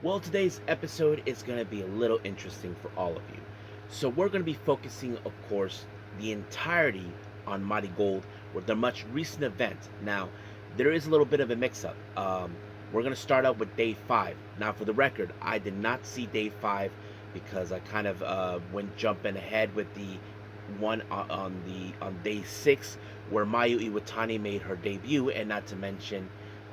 Well, today's episode is going to be a little interesting for all of you. So, we're going to be focusing, of course, the entirety on MARIGOLD with the much recent event. Now, there is a little bit of a mix up. We're going to start out with day 5. Now, for the record, I did not see day 5 because I kind of went jumping ahead with the one on day 6 where Mayu Iwatani made her debut, and not to mention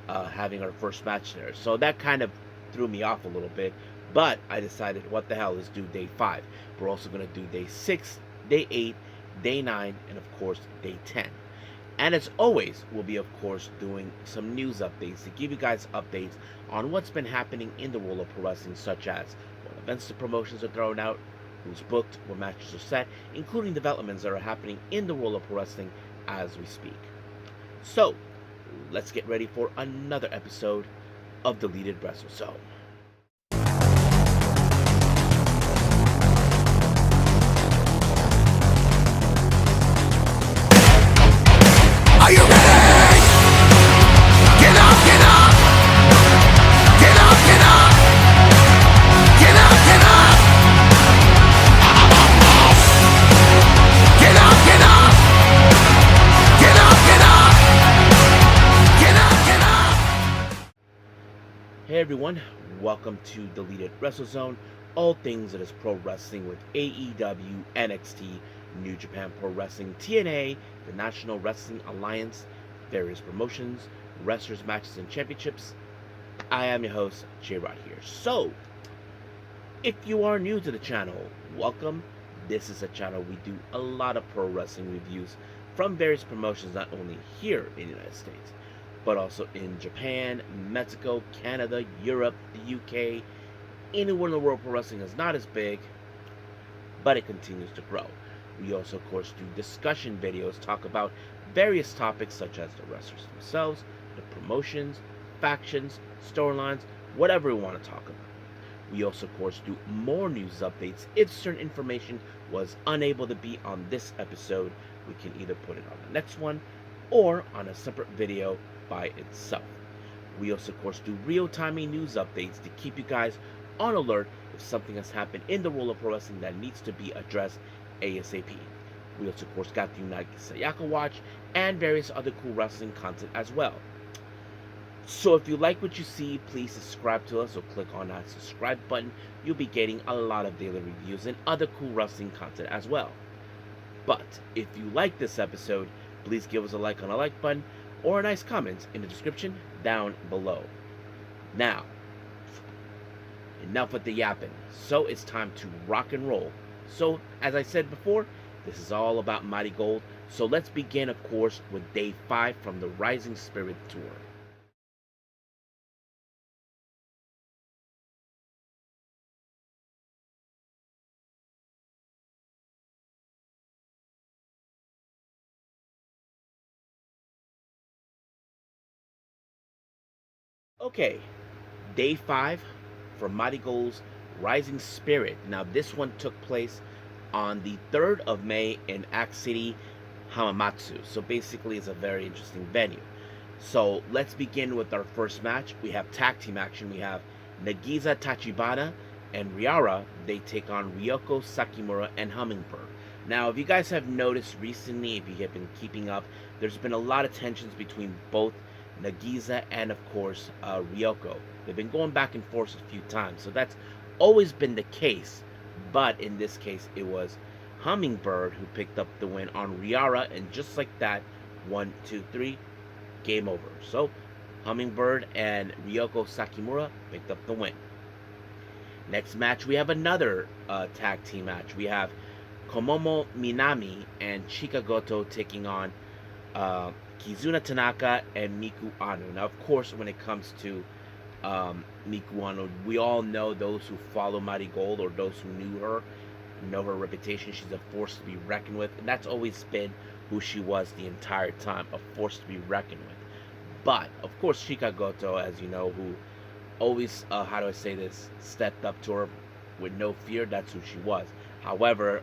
having her first match there. So that kind of threw me off a little bit. But I decided, what the hell, let's do day 5. We're also going to do day 6, day 8, day 9, and of course, day 10. And as always, we'll be, of course, doing some news updates to give you guys updates on what's been happening in the world of pro wrestling, such as what events the promotions are throwing out, who's booked, what matches are set, including developments that are happening in the world of pro wrestling as we speak. So, let's get ready for another episode of Deleted Wrestle Zone. Are you ready? Get up, get up! Get up, get up! Get up, get up! Get up, get up! Get up, get up! Get up, get up! Hey everyone, welcome to Deleted Wrestle Zone, all things that is pro wrestling with AEW, NXT, New Japan Pro Wrestling, TNA, the National Wrestling Alliance, various promotions, wrestlers, matches, and championships. I am your host, J-Rod here. So, if you are new to the channel, welcome. This is a channel we do a lot of pro wrestling reviews from various promotions, not only here in the United States, but also in Japan, Mexico, Canada, Europe, the UK. Anywhere in the world pro wrestling is not as big, but it continues to grow. We also, of course, do discussion videos, talk about various topics such as the wrestlers themselves, the promotions, factions, storylines, whatever we want to talk about. We also, of course, do more news updates. If certain information was unable to be on this episode, we can either put it on the next one or on a separate video by itself. We also, of course, do real-time news updates to keep you guys on alert if something has happened in the world of pro wrestling that needs to be addressed ASAP. We also, of course, got the United Sayaka Watch and various other cool wrestling content as well. So if you like what you see, please subscribe to us or click on that subscribe button. You'll be getting a lot of daily reviews and other cool wrestling content as well. But if you like this episode, please give us a like on the like button or a nice comment in the description down below. Now, enough with the yapping. So it's time to rock and roll. So, as I said before, this is all about MARIGOLD. So let's begin, of course, with day 5 from the Rising Spirit Tour. Okay, day 5 from MARIGOLD's Rising Spirit. Now, this one took place on the 3rd of May in Act City, Hamamatsu. So basically, it's a very interesting venue. So let's begin with our first match. We have tag team action. We have Nagisa Tachibana and Riara. They take on Ryoko Sakimura and Hummingbird. Now, if you guys have noticed recently, if you have been keeping up, there's been a lot of tensions between both Nagisa and, of course, Ryoko. They've been going back and forth a few times. So that's always been the case. But in this case, it was Hummingbird who picked up the win on Riara, and just like that, 1, 2, 3, game over. So Hummingbird and Ryoko Sakimura picked up the win. Next match, we have another tag team match. We have Komomo Minami and Chika Goto taking on Kizuna Tanaka and Miku Ano. Now, of course, when it comes to Miku Ano, we all know, those who follow MARIGOLD or those who knew her, know her reputation. She's a force to be reckoned with, and that's always been who she was the entire time, a force to be reckoned with. But, of course, Chika Goto, as you know, who always, how do I say this, stepped up to her with no fear. That's who she was. However,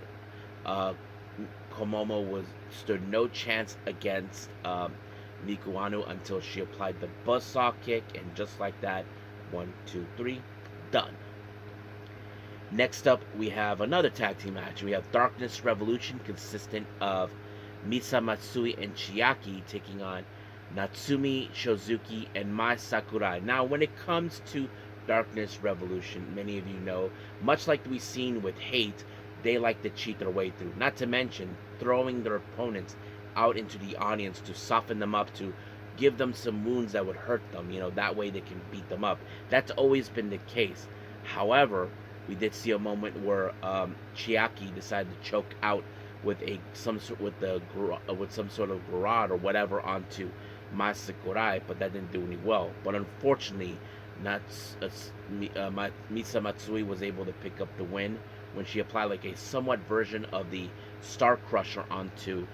Komomo stood no chance against Miku Ano until she applied the buzzsaw kick, and just like that, 1, 2, 3, done. Next up, we have another tag team match. We have Darkness Revolution, consistent of Misa Matsui and Chiaki taking on Natsumi Shozuki and Mai Sakurai. Now, when it comes to Darkness Revolution, many of you know, much like we've seen with Hate, they like to cheat their way through. Not to mention throwing their opponents out into the audience to soften them up, to give them some wounds that would hurt them. That way they can beat them up. That's always been the case. However, we did see a moment where Chiaki decided to choke out with some sort of garrote or whatever onto Mai Sakurai, but that didn't do any well. But unfortunately, Misa Matsui was able to pick up the win when she applied like a somewhat version of the Star Crusher onto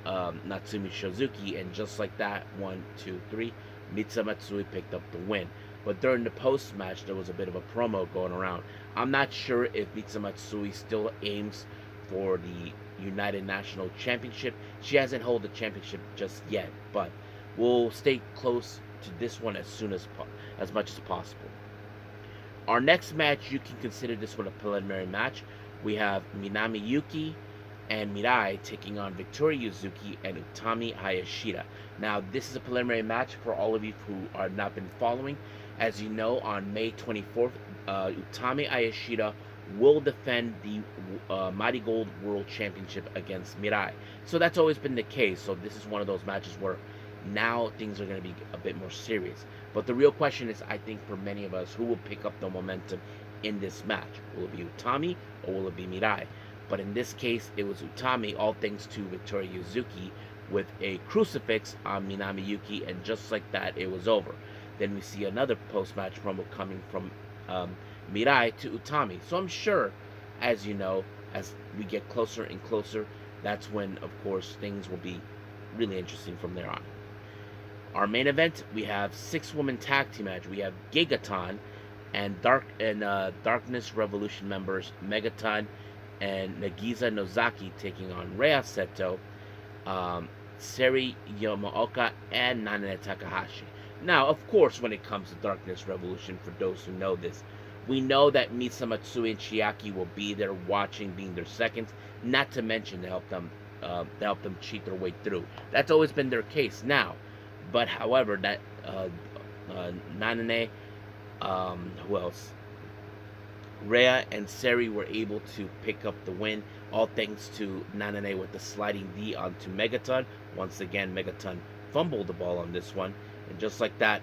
Natsumi Shozuki, and just like that, 1, 2, 3, Misa Matsui picked up the win. But during the post match, there was a bit of a promo going around. I'm not sure if Misa Matsui still aims for the United National Championship. She hasn't held the championship just yet, but we'll stay close to this one as much as possible. Our next match, you can consider this one a preliminary match. We have Minami Yuki and Mirai taking on Victoria Yuzuki and Utami Hayashida. Now, this is a preliminary match for all of you who have not been following. As you know, on May 24th, Utami Hayashida will defend the MARIGOLD World Championship against Mirai. So that's always been the case. So this is one of those matches where now things are going to be a bit more serious. But the real question is, I think for many of us, who will pick up the momentum in this match? Will it be Utami or will it be Mirai? But in this case, it was Utami, all thanks to Victoria Yuzuki with a crucifix on Minami Yuki, and just like that, it was over. Then we see another post-match promo coming from Mirai to Utami. So I'm sure, as you know, as we get closer and closer, that's when, of course, things will be really interesting from there on. Our main event, we have 6-woman tag team match. We have Gigaton and Darkness Revolution members Megaton and Nagisa Nozaki taking on Rhea Seto, Seri Yamaoka, and Nanane Takahashi. Now, of course, when it comes to Darkness Revolution, for those who know this, we know that Misa Matsui and Chiaki will be there watching, being their seconds, not to mention to help them cheat their way through. That's always been their case now. But however, that Nanane, who else? Rhea and Seri were able to pick up the win, all thanks to Nanane with the sliding D onto Megaton. Once again, Megaton fumbled the ball on this one, and just like that,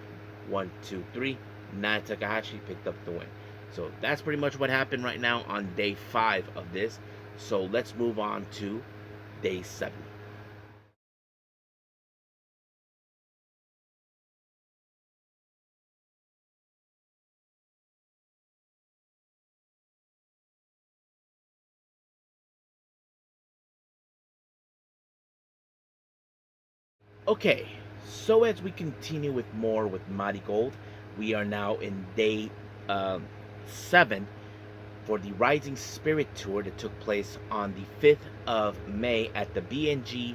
1, 2, 3, Nanane Takahashi picked up the win. So that's pretty much what happened right now on day 5 of this. So let's move on to day 7. Okay, so as we continue with more with Marigold, we are now in day 7 for the Rising Spirit Tour that took place on the 5th of May at the BNG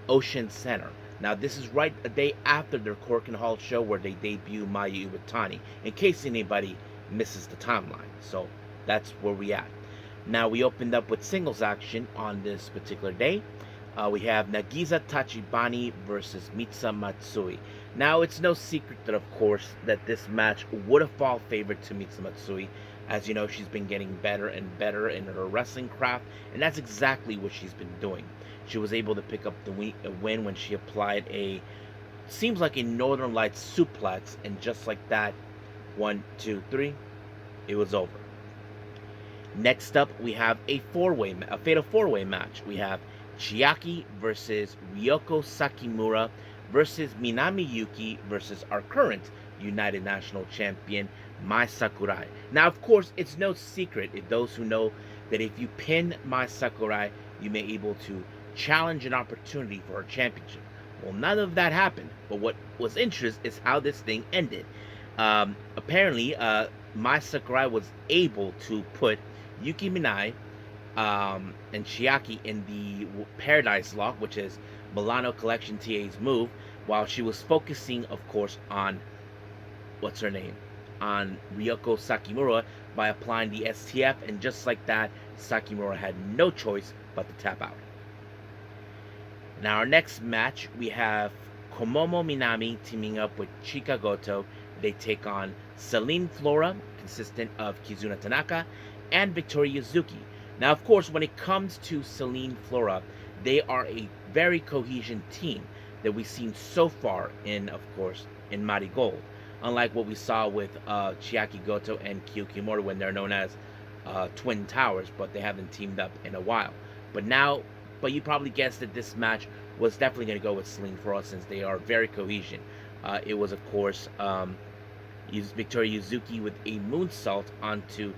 Ocean Center. Now, this is right a day after their Cork and Hall show where they debut Mayu Iwatani, in case anybody misses the timeline. So that's where we at. Now, we opened up with singles action on this particular day. We have Nagisa Tachibana versus Misa Matsui. Now, it's no secret that, of course, that this match would have fallen favored to Misa Matsui. As you know, she's been getting better and better in her wrestling craft, and that's exactly what she's been doing. She was able to pick up the win when she applied seems like a Northern Lights suplex, and just like that, 1, 2, 3, it was over. Next up, we have a fatal four-way match. We have Chiaki versus Ryoko Sakimura versus Minami Yuki versus our current United National Champion, Mai Sakurai. Now, of course, it's no secret, if those who know, that if you pin Mai Sakurai, you may be able to challenge an opportunity for her championship. Well, none of that happened, but what was interesting is how this thing ended. Apparently, Mai Sakurai was able to put Yuki Minai and Chiaki in the Paradise Lock, which is Milano Collection TA's move, while she was focusing, of course, on on Ryoko Sakimura, by applying the STF, and just like that, Sakimura had no choice but to tap out. Now, our next match, we have Komomo Minami teaming up with Chika Goto. They take on Celine Flora, consistent of Kizuna Tanaka, and Victoria Yuzuki. Now, of course, when it comes to Celine Flora, they are a very cohesion team that we've seen so far in, of course, in Marigold. Unlike what we saw with Chiaki Goto and Kyokimori when they're known as Twin Towers, but they haven't teamed up in a while. But now, but you probably guessed that this match was definitely going to go with Celine Flora since they are very cohesion. It was, of course, Victoria Yuzuki with a moonsault onto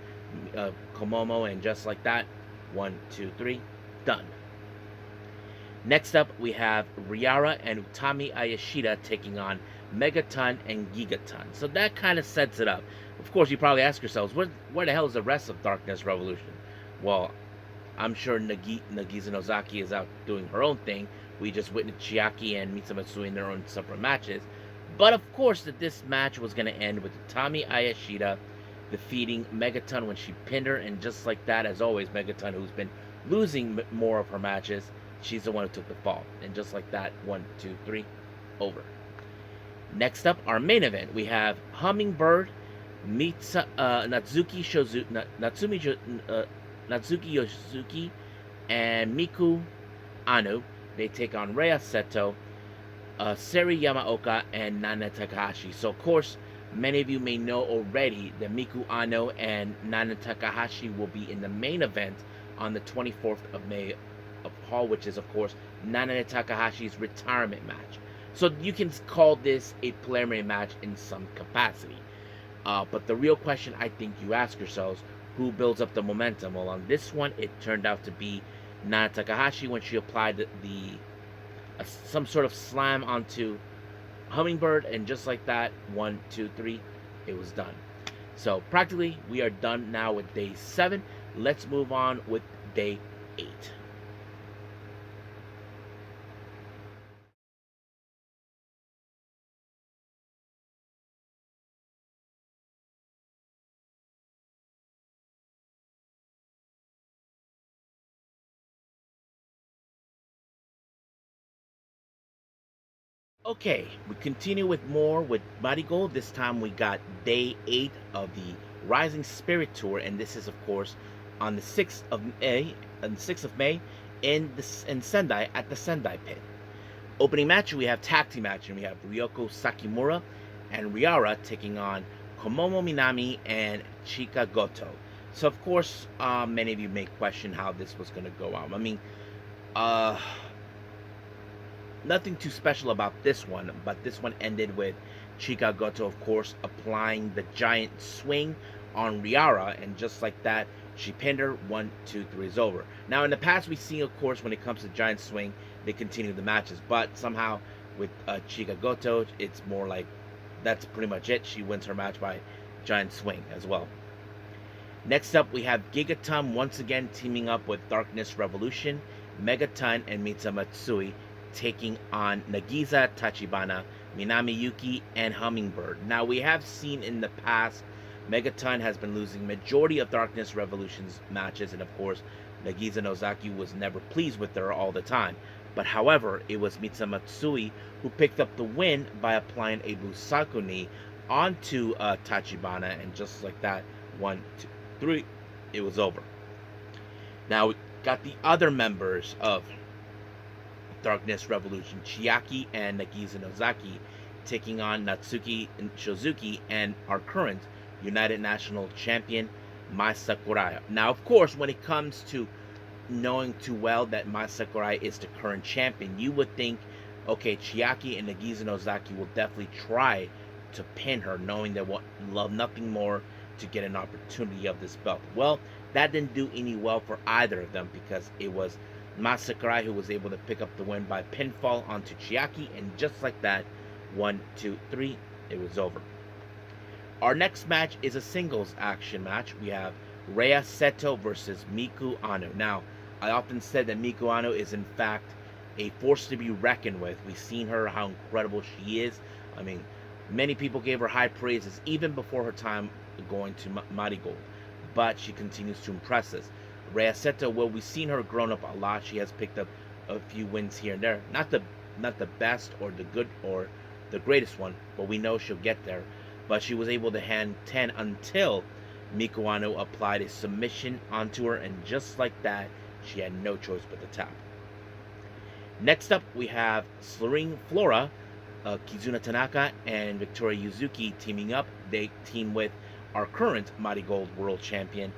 Komomo, and just like that, 1, 2, 3, done. Next up, we have Riara and Utami Ayashida taking on Megaton and Gigaton. So that kind of sets it up. Of course, you probably ask yourselves, where the hell is the rest of Darkness Revolution? Well, I'm sure Nagisa Nozaki is out doing her own thing. We just witnessed Chiaki and Mitsumatsui in their own separate matches. But of course, that this match was going to end with Utami Ayashida defeating Megaton when she pinned her. And just like that, as always, Megaton, who's been losing more of her matches, she's the one who took the fall. And just like that, 1, 2, 3, over. Next up, our main event, we have Hummingbird, Natsuki Yosuzuki, and Miku Anu. They take on Rhea Seto, Seri Yamaoka, and Nana Takahashi. So, of course, many of you may know already that Miku Anu and Nana Takahashi will be in the main event on the 24th of May of Hall, which is, of course, Nana Takahashi's retirement match. So you can call this a preliminary match in some capacity. But the real question I think you ask yourselves, who builds up the momentum? Well, on this one, it turned out to be Nana Takahashi when she applied some sort of slam onto Hummingbird, and just like that, 1, 2, 3, it was done. So practically, we are done now with day 7. Let's move on with day 8. Okay, we continue with more with Marigold. This time we got day 8 of the Rising Spirit Tour, and this is, of course, on the 6th of May, in Sendai at the Sendai Pit. Opening match, we have tag team action. We have Ryoko Sakimura and Riara taking on Komomo Minami and Chika Goto. So, of course, many of you may question how this was going to go out. I mean, nothing too special about this one, but this one ended with Chika Goto, of course, applying the giant swing on Riara, and just like that, she pinned her. 1, 2, 3 is over. Now, in the past, we've seen, of course, when it comes to giant swing, they continue the matches, but somehow with Chika Goto, it's more like that's pretty much it. She wins her match by giant swing as well. Next up, we have Gigaton once again teaming up with Darkness Revolution, Megaton, and Mitsumatsui, taking on Nagisa, Tachibana, Minami Yuki, and Hummingbird. Now, we have seen in the past, Megaton has been losing majority of Darkness Revolution's matches, and of course, Nagisa Nozaki was never pleased with her all the time. But however, it was Mitsumatsui who picked up the win by applying a Busaku knee onto Tachibana, and just like that, 1, 2, 3, it was over. Now, we got the other members of Darkness Revolution, Chiaki and Nagisa Nozaki, taking on Natsuki and Shozuki and our current United National Champion, Mai Sakurai. Now, of course, when it comes to knowing too well that Mai Sakurai is the current champion, you would think, okay, Chiaki and Nagisa Nozaki will definitely try to pin her, knowing they want love nothing more to get an opportunity of this belt. Well, that didn't do any well for either of them, because it was Mai Sakurai who was able to pick up the win by pinfall onto Chiaki, and just like that, 1, 2, 3, it was over. Our next match is a singles action match. We have Rhea Seto versus Miku Anu. Now, I often said that Miku Anu is in fact a force to be reckoned with. We've seen her, how incredible she is. I mean, many people gave her high praises even before her time going to Marigold. but she continues to impress us. Rhea Seto, well, we've seen her grown up a lot. She has picked up a few wins here and there. Not the best or the good or the greatest one, but we know she'll get there. But she was able to hand 10 until Miku Ano applied a submission onto her, and just like that, she had no choice but to tap. Next up, we have Slurring Flora, Kizuna Tanaka, and Victoria Yuzuki teaming up. They team with our current MARIGOLD World Champion,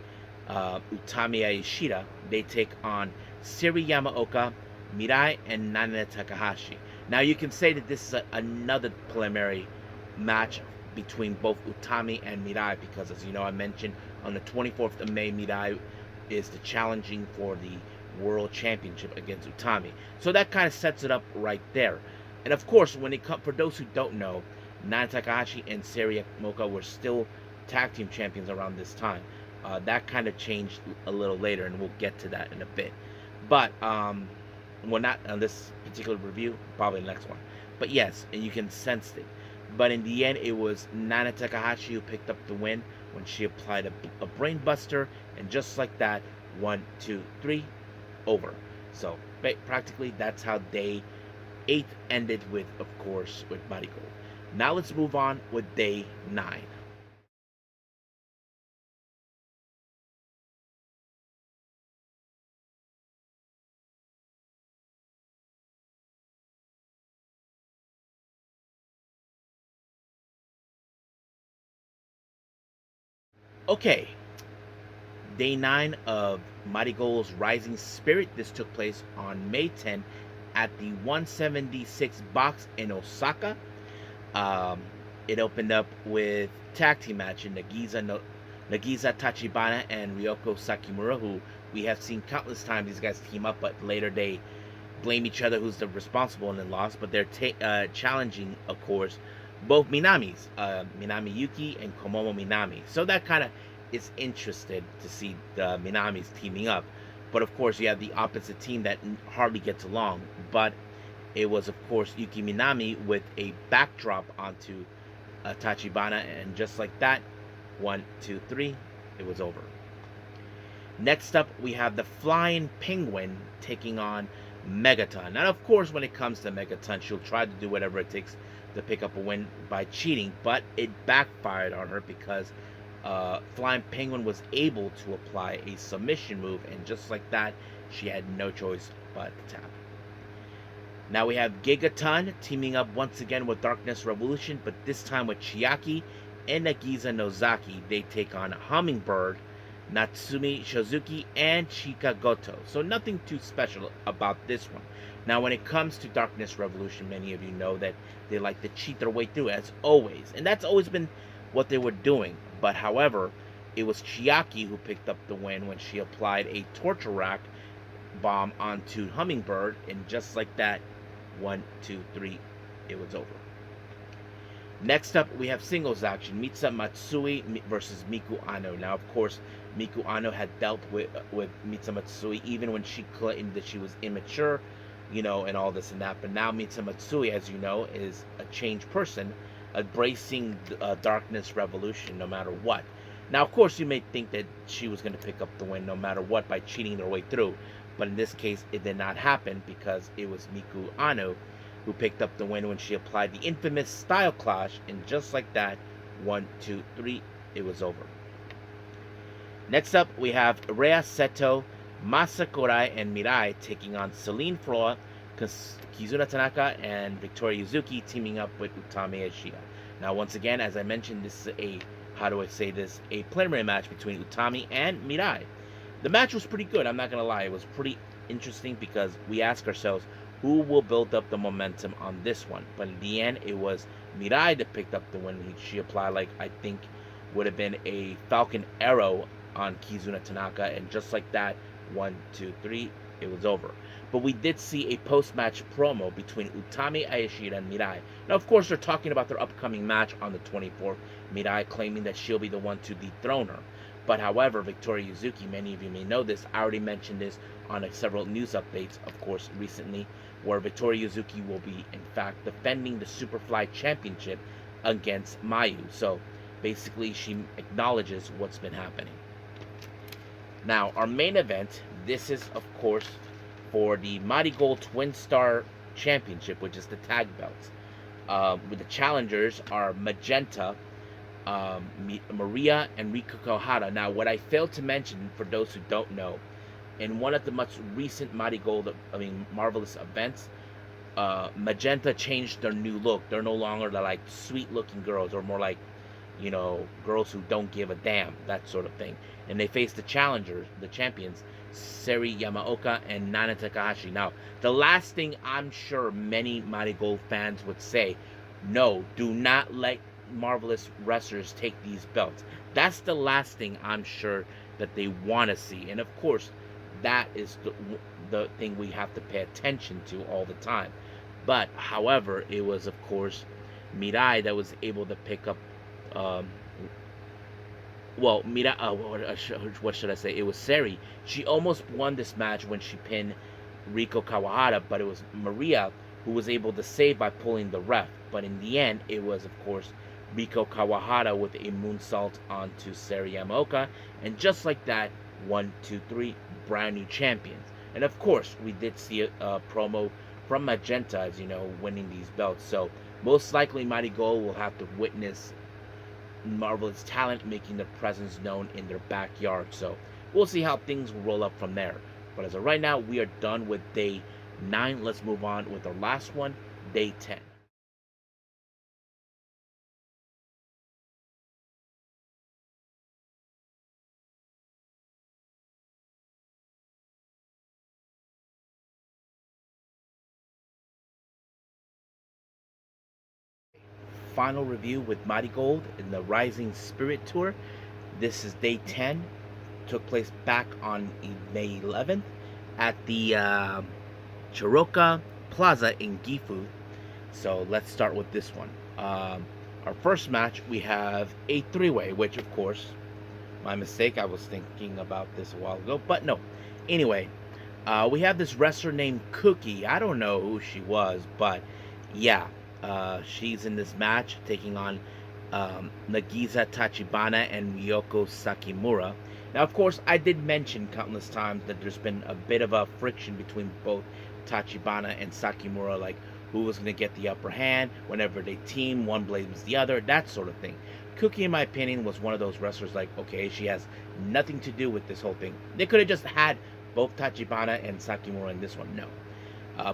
Utami Ayashida. They take on Siri Yamaoka, Mirai, and Nana Takahashi. Now, you can say that this is another preliminary match between both Utami and Mirai because, as you know, I mentioned on the 24th of May, Mirai is the challenging for the World Championship against Utami. So that kind of sets it up right there. And of course, when it comes, for those who don't know, Nana Takahashi and Siri Yamaoka were still tag team champions around this time. That kind of changed a little later, and we'll get to that in a bit. But well, not on this particular review, probably the next one. But yes, and you can sense it. But in the end, it was Nana Takahashi who picked up the win when she applied a brain buster, and just like that, 1, 2, 3, over. So practically, that's how day 8 ended with, of course, with MARIGOLD. Now let's move on with day 9. Okay, day 9 of MARIGOLD's Rising Spirit. This took place on May 10 at the 176 box in Osaka. Um, it opened up with tag team match in Nagisa Tachibana and Ryoko Sakimura, who we have seen countless times these guys team up, but later they blame each other who's the responsible and then lost. But they're challenging, of course, both Minamis, Minami Yuki and Komomo Minami. So that kind of is interested to see the Minamis teaming up. But of course, you have the opposite team that hardly gets along. But it was, of course, Yuki Minami with a backdrop onto Tachibana, and just like that, 1, 2, 3, it was over. Next up, we have the Flying Penguin taking on Megaton. Now, of course, when it comes to Megaton, she'll try to do whatever it takes to pick up a win by cheating, but it backfired on her because Flying Penguin was able to apply a submission move, and just like that, she had no choice but to tap. Now we have Gigaton teaming up once again with Darkness Revolution, but this time with Chiaki and Nagisa Nozaki. They take on Hummingbird, Natsumi Shozuki, and Chika Goto. So nothing too special about this one. Now when it comes to Darkness Revolution, many of you know that they like to cheat their way through, as always. And that's always been what they were doing. But however, it was Chiaki who picked up the win when she applied a torture rack bomb onto Hummingbird, and just like that, 1, 2, 3, it was over. Next up, we have singles action, Mitsa Matsui versus Miku Ano. Now, of course, Miku Ano had dealt with Mitsa Matsui even when she claimed that she was immature, and all this and that. But now Mitsa Matsui, as you know, is a changed person, embracing Darkness Revolution no matter what. Now, of course, you may think that she was going to pick up the win no matter what by cheating their way through. But in this case, it did not happen because it was Miku Ano who picked up the win when she applied the infamous Style Clash. And just like that, 1, 2, 3, it was over. Next up, we have Rhea Seto, Masakurai, and Mirai taking on Celine Flora, Kizuna Tanaka, and Victoria Yuzuki teaming up with Utami Ashida. Now, once again, as I mentioned, this is a preliminary match between Utami and Mirai. The match was pretty good, I'm not going to lie. It was pretty interesting because we ask ourselves, who will build up the momentum on this one? But in the end, it was Mirai that picked up the win. She applied, I think, would have been a Falcon Arrow on Kizuna Tanaka, and just like that, 1, 2, 3, it was over. But we did see a post-match promo between Utami Ayashida and Mirai. Now, of course, they're talking about their upcoming match on the 24th, Mirai claiming that she'll be the one to dethrone her. But however, Victoria Yuzuki, many of you may know this, I already mentioned this on several news updates, of course, recently, where Victoria Yuzuki will be, in fact, defending the Superfly Championship against Mayu. So, basically, she acknowledges what's been happening. Now, our main event, this is, of course, for the MARIGOLD Twin Star Championship, which is the tag belts. With the challengers are Magenta, Maria, and Rika Kawahara. Now, what I failed to mention, for those who don't know, in one of the much recent Marvelous events, Magenta changed their new look. They're no longer the like sweet looking girls, or more like, girls who don't give a damn, that sort of thing. And they face the challengers, the champions, Seri Yamaoka and Nana Takahashi. Now, the last thing I'm sure many Marigold fans would say, no, do not let Marvelous wrestlers take these belts. That's the last thing I'm sure that they want to see. And of course, that is the thing we have to pay attention to all the time. But, however, it was, of course, Mirai that was able to pick up um, Mira, what should I say? It was Seri. She almost won this match when she pinned Riko Kawahara, but it was Maria who was able to save by pulling the ref. But in the end, it was, of course, Riko Kawahara with a moonsault onto Seri Yamaoka. And just like that, 1, 2, 3, brand new champions. And of course, we did see a promo from Magenta, as you know, winning these belts. So most likely, Mighty Gold will have to witness Marvelous talent making their presence known in their backyard. So we'll see how things will roll up from there. But as of right now, we are done with day 9. Let's move on with our last one, day 10. Final review with Mighty Gold in the Rising Spirit Tour. This is day 10. Took place back on May 11th at the Chiroka Plaza in Gifu. So let's start with this one. Our first match, we have a three-way, which of course, my mistake. I was thinking about this a while ago, but no. Anyway, we have this wrestler named Cookie. I don't know who she was, but yeah, she's in this match taking on Nagisa Tachibana and Ryoko Sakimura. Now, of course, I did mention countless times that there's been a bit of a friction between both Tachibana and Sakimura, like who was going to get the upper hand whenever they team, one blames the other, that sort of thing. Cookie, in my opinion, was one of those wrestlers like, okay, she has nothing to do with this whole thing. They could have just had both Tachibana and Sakimura in this one. No.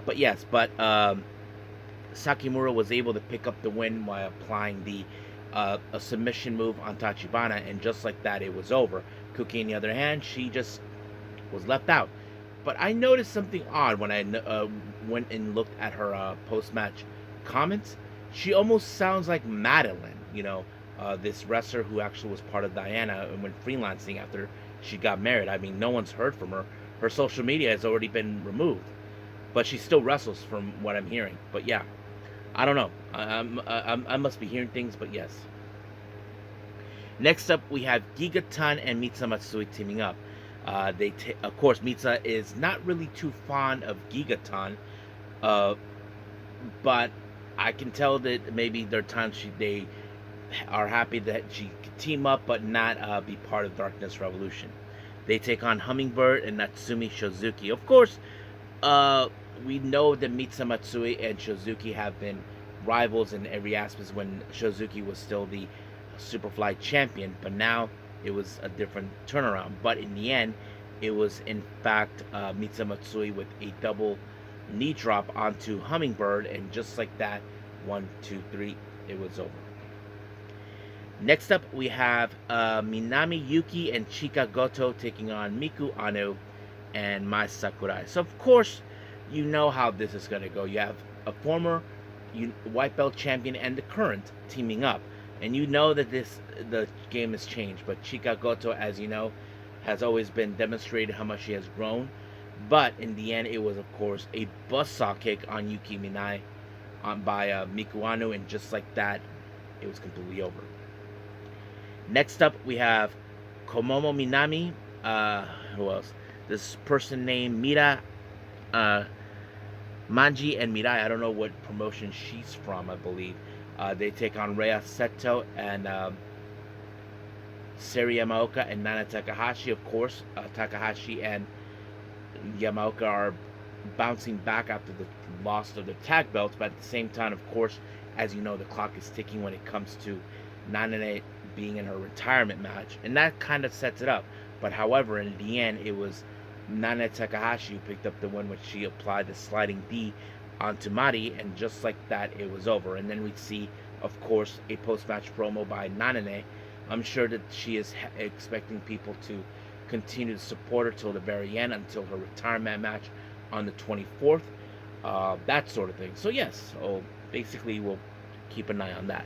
But yes, Sakimura was able to pick up the win by applying a submission move on Tachibana, and just like that, it was over. Cookie, on the other hand, she just was left out. But I noticed something odd when I went and looked at her post-match comments. She almost sounds like Madeline, this wrestler who actually was part of Diana and went freelancing after she got married. I mean, no one's heard from her. Her social media has already been removed, but she still wrestles from what I'm hearing. But yeah, I don't know. I must be hearing things, but yes. Next up, we have Giga-tan and Mitsa Matsui teaming up. Of course, Mitsa is not really too fond of Giga-tan, but I can tell that maybe there are times they are happy that she can team up, but not be part of Darkness Revolution. They take on Hummingbird and Natsumi Shozuki. Of course, we know that Mitsa Matsui and Shozuki have been rivals in every aspect when Shozuki was still the Superfly champion, but now it was a different turnaround. But in the end, it was in fact Mitsa Matsui with a double knee drop onto Hummingbird, and just like that, 1, 2, 3, it was over. Next up, we have Minami Yuki and Chika Goto taking on Miku Anu and Mai Sakurai. So of course, you know how this is going to go. You have a former white belt champion and the current teaming up. And you know that the game has changed. But Chika Goto, as you know, has always been demonstrated how much she has grown. But in the end, it was, of course, a buzzsaw kick on Yuki Minai by Miku Anu. And just like that, it was completely over. Next up, we have Komomo Minami. Who else? This person named Mira Manji and Mirai. I don't know what promotion she's from, I believe. They take on Rhea Seto and Seri Yamaoka and Nana Takahashi. Of course, Takahashi and Yamaoka are bouncing back after the loss of the tag belts, but at the same time, of course, as you know, the clock is ticking when it comes to Nana being in her retirement match, and that kind of sets it up. But however, in the end, it was Nana Takahashi who picked up the win, which she applied the sliding D onto Mari, and just like that, it was over. And then we'd see, of course, a post-match promo by Nana. I'm sure that she is expecting people to continue to support her till the very end, until her retirement match on the 24th, that sort of thing. So yes, so basically we'll keep an eye on that.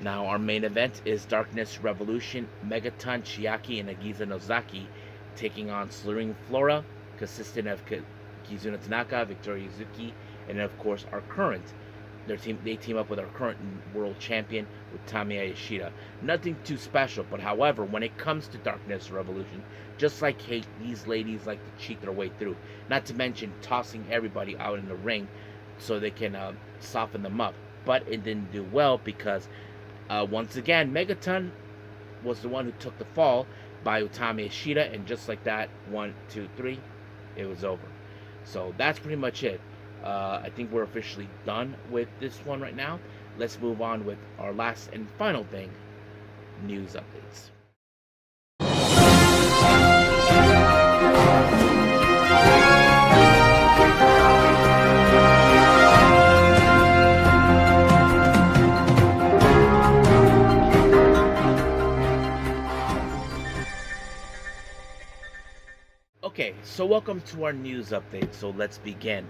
Now our main event is Darkness Revolution, Megaton, Chiaki, and Agiza Nozaki taking on Slurring Flora, consisting of Kizuna Tanaka, Victoria Yuzuki, and of course our current. They team up with our current world champion with Tamiya Yoshida. Nothing too special, but however, when it comes to Darkness Revolution, just like Kate, these ladies like to cheat their way through. Not to mention tossing everybody out in the ring so they can soften them up. But it didn't do well because once again, Megaton was the one who took the fall by Utami Yoshida, and just like that, 1, 2, 3, it was over. So that's pretty much it. I think we're officially done with this one right now. Let's move on with our last and final thing, news updates. Okay, so welcome to our news update. So let's begin.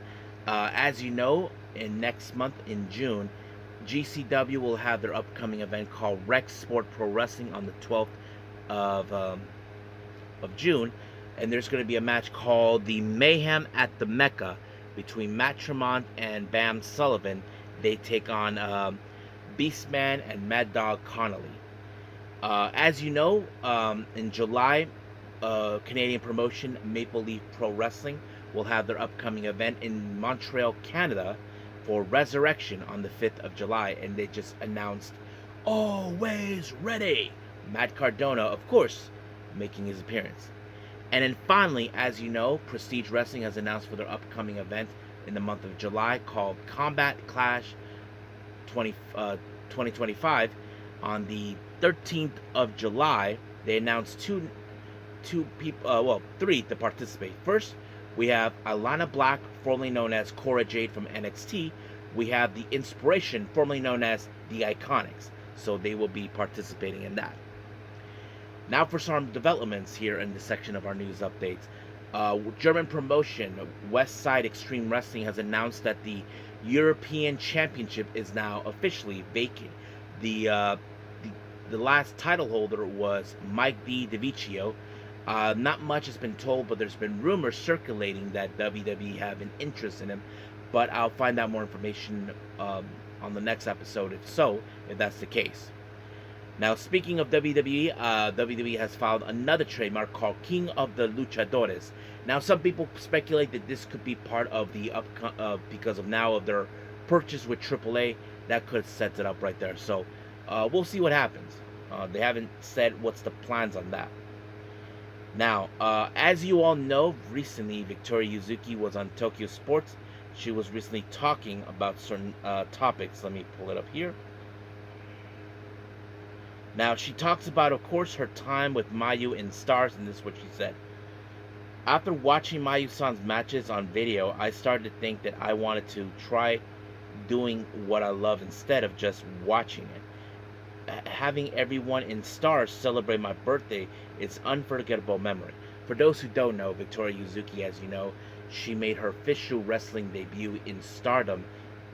As you know, in next month in June, GCW will have their upcoming event called Rex Sport Pro Wrestling on the 12th of June, and there's going to be a match called the Mayhem at the Mecca between Matt Tremont and Bam Sullivan. They take on Beastman and Mad Dog Connolly. As you know, in July, Canadian promotion Maple Leaf Pro Wrestling will have their upcoming event in Montreal, Canada for Resurrection on the 5th of July, and they just announced Always Ready, Matt Cardona, of course, making his appearance. And then finally, as you know, Prestige Wrestling has announced for their upcoming event in the month of July called Combat Clash 2025. On the 13th of July, they announced three to participate. First, we have Alana Black, formerly known as Cora Jade from NXT. We have the Inspiration, formerly known as the Iconics. So they will be participating in that. Now for some developments here in this section of our news updates. German promotion West Side Extreme Wrestling has announced that the European Championship is now officially vacant. The last title holder was Mike B. DiVicchio. Not much has been told, but there's been rumors circulating that WWE have an interest in him. But I'll find out more information on the next episode, if that's the case. Now, speaking of WWE, WWE has filed another trademark called King of the Luchadores. Now, some people speculate that this could be part of the because of their purchase with AAA. That could set it up right there. So, we'll see what happens. They haven't said what's the plans on that. Now, as you all know, recently Victoria Yuzuki was on Tokyo Sports. She was recently talking about certain topics. Let me pull it up here. Now, she talks about, of course, her time with Mayu in Stars, and this is what she said. After watching Mayu-san's matches on video, I started to think that I wanted to try doing what I love instead of just watching it. Having everyone in Stars celebrate my birthday is unforgettable memory. For those who don't know, Victoria Yuzuki, as you know, she made her official wrestling debut in Stardom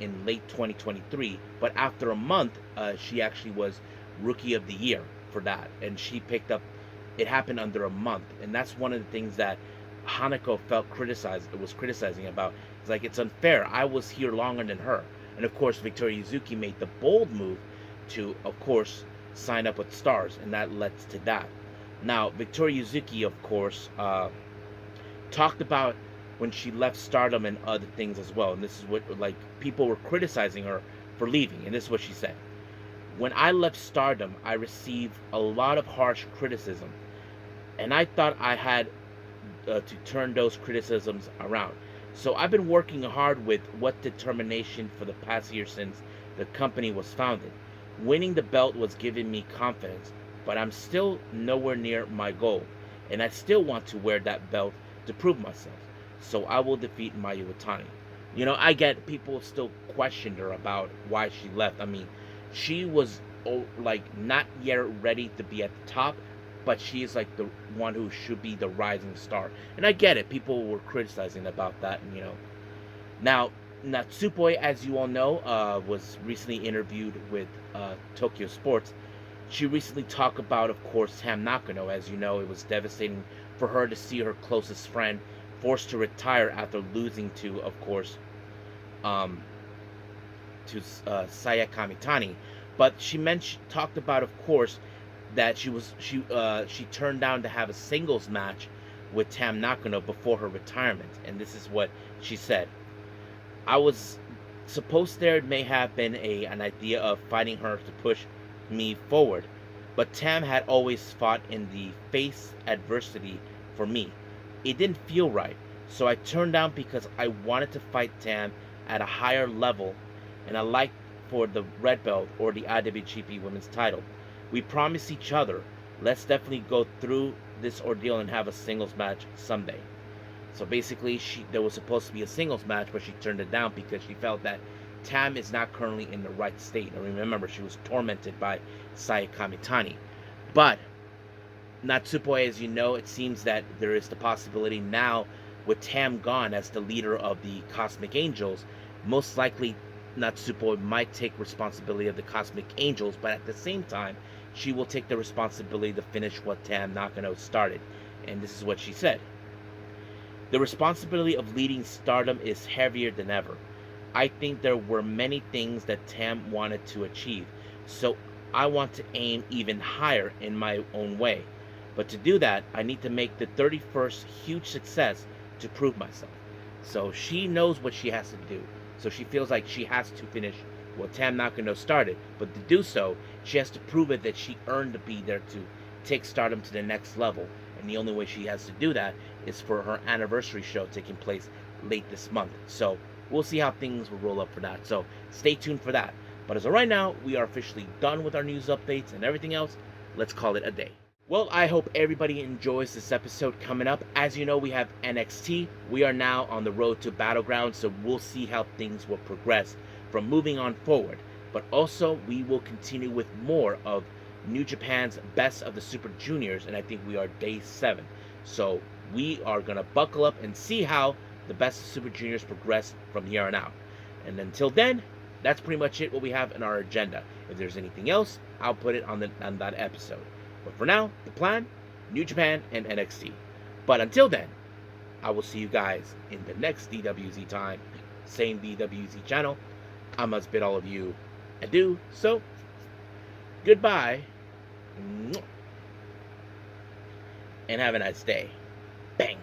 in late 2023, but after a month, she actually was Rookie of the Year for that, and she picked up. It happened under a month, and that's one of the things that Hanako was criticizing about. It's like, it's unfair. I was here longer than her, and of course, Victoria Yuzuki made the bold move to, of course, sign up with Stars, and that led to that. Now, Victoria Yuzuki, of course, talked about when she left Stardom and other things as well, and this is what, like, people were criticizing her for leaving, and this is what she said. When I left Stardom, I received a lot of harsh criticism, and I thought I had to turn those criticisms around. So I've been working hard with what determination for the past year since the company was founded. Winning the belt was giving me confidence, but I'm still nowhere near my goal, and I still want to wear that belt to prove myself. So I will defeat Mayu Iwatani. I get people still questioned her about why she left. I mean, she was like not yet ready to be at the top, but she is like the one who should be the rising star. And I get it. People were criticizing about that, and. Now, Natsupoi, as you all know, was recently interviewed with Tokyo Sports. She recently talked about, of course, Tam Nakano. As you know, it was devastating for her to see her closest friend forced to retire after losing to, of course, um, Saya Kamitani. But talked about, of course, that she turned down to have a singles match with Tam Nakano before her retirement, and this is what she said. I was supposed there may have been an idea of fighting her to push me forward, but Tam had always fought in the face adversity for me. It didn't feel right, so I turned down because I wanted to fight Tam at a higher level, and I liked for the red belt or the IWGP Women's title. We promised each other, let's definitely go through this ordeal and have a singles match someday. So basically, there was supposed to be a singles match, but she turned it down because she felt that Tam is not currently in the right state. And remember, she was tormented by Saya Kamitani. But Natsupoi, as you know, it seems that there is the possibility now, with Tam gone as the leader of the Cosmic Angels, most likely Natsupoi might take responsibility of the Cosmic Angels, but at the same time, she will take the responsibility to finish what Tam Nakano started. And this is what she said. The responsibility of leading Stardom is heavier than ever. I think there were many things that Tam wanted to achieve, so I want to aim even higher in my own way. But to do that, I need to make the 31st huge success to prove myself. So she knows what she has to do. So she feels like she has to finish what Tam Nakano started. But to do so, she has to prove it that she earned to be there to take Stardom to the next level. And the only way she has to do that is for her anniversary show taking place late this month. So we'll see how things will roll up for that. So stay tuned for that. But as of right now, we are officially done with our news updates and everything else. Let's call it a day. Well, I hope everybody enjoys this episode coming up. As you know, we have NXT. We are now on the road to Battleground, so we'll see how things will progress from moving on forward. But also, we will continue with more of New Japan's Best of the Super Juniors, and I think we are day 7. So we are going to buckle up and see how the Best of Super Juniors progress from here on out. And until then, that's pretty much it what we have in our agenda. If there's anything else, I'll put it on that episode. But for now, the plan, New Japan and NXT. But until then, I will see you guys in the next DWZ time. Same DWZ channel. I must bid all of you adieu. So, goodbye. And have a nice day. Bang.